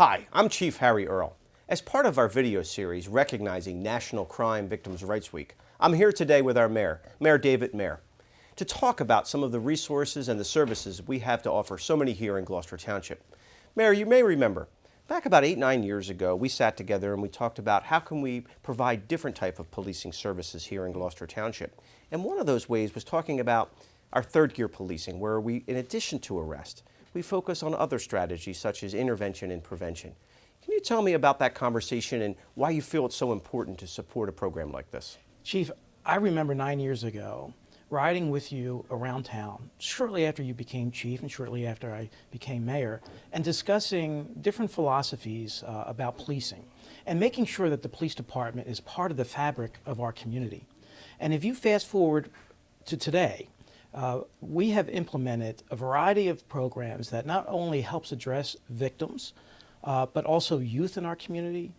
Hi, I'm Chief Harry Earle. As part of our video series recognizing National Crime Victims' Rights Week, I'm here today with our Mayor, Mayor David Mayer, to talk about some of the resources and the services we have to offer so many here in Gloucester Township. Mayor, you may remember, back about 8-9 years ago, we sat together and we talked about how can we provide different type of policing services here in Gloucester Township. And one of those ways was talking about our third gear policing, where we, in addition to arrest, we focus on other strategies such as intervention and prevention. Can you tell me about that conversation and why you feel it's so important to support a program like this? Chief, I remember 9 years ago riding with you around town shortly after you became chief and shortly after I became mayor, and discussing different philosophies about policing and making sure that the police department is part of the fabric of our community. And if you fast forward to today, we have implemented a variety of programs that not only helps address victims, but also youth in our community,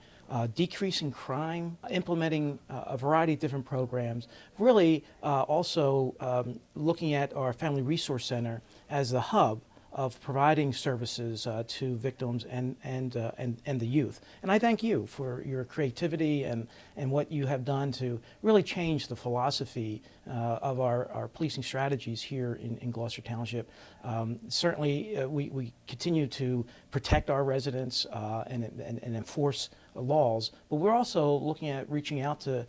decreasing crime, implementing a variety of different programs, really also looking at our Family Resource Center as the hub of providing services to victims and the youth. And I thank you for your creativity and what you have done to really change the philosophy of our policing strategies here in Gloucester Township. Certainly, we continue to protect our residents and enforce laws, but we're also looking at reaching out to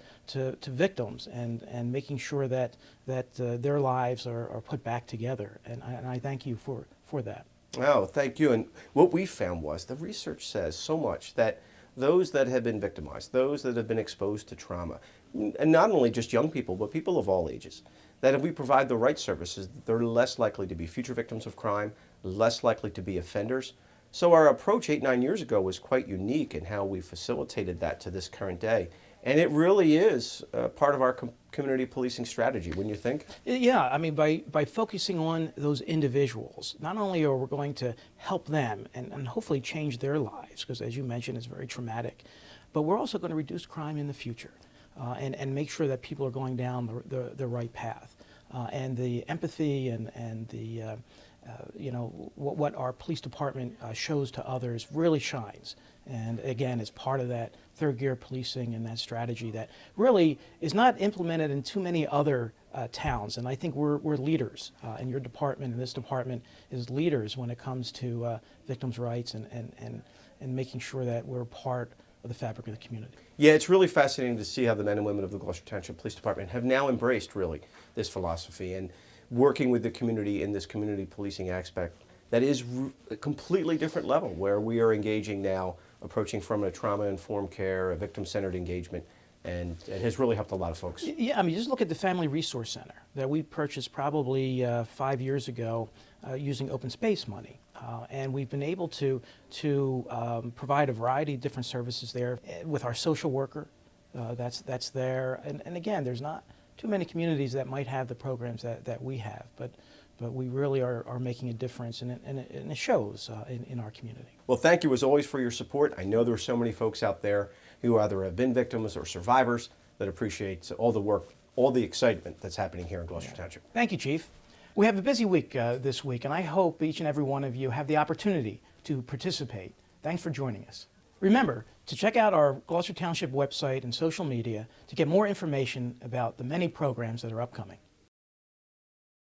victims and making sure that their lives are put back together. And I thank you for that. Oh, thank you. And what we found was the research says so much that those that have been victimized, those that have been exposed to trauma, and not only just young people, but people of all ages, that if we provide the right services, they're less likely to be future victims of crime, less likely to be offenders. So our approach 8-9 years ago was quite unique in how we facilitated that to this current day. And it really is part of our community policing strategy, wouldn't you think? Yeah, I mean, by focusing on those individuals, not only are we going to help them and hopefully change their lives, because as you mentioned, it's very traumatic, but we're also going to reduce crime in the future and make sure that people are going down the right path. And the empathy and the what our police department shows to others really shines. And again, it's part of that third gear policing and that strategy that really is not implemented in too many other towns. And I think we're leaders, and your department and this department is leaders when it comes to victims' rights and making sure that we're part of the fabric of the community. Yeah, it's really fascinating to see how the men and women of the Gloucester Township Police Department have now embraced really this philosophy and working with the community in this community policing aspect that is a completely different level, where we are engaging now, approaching from a trauma-informed care, a victim-centered engagement, and it has really helped a lot of folks. Yeah, I mean, just look at the Family Resource Center that we purchased probably 5 years ago using open space money. And we've been able to provide a variety of different services there with our social worker that's there. And again, there's not too many communities that might have the programs that we have, but we really are making a difference, and it shows in our community. Well, thank you as always for your support. I know there are so many folks out there who either have been victims or survivors that appreciate all the work, all the excitement that's happening here in Gloucester Township. Thank you, Chief. We have a busy week this week, and I hope each and every one of you have the opportunity to participate. Thanks for joining us. Remember to check out our Gloucester Township website and social media to get more information about the many programs that are upcoming.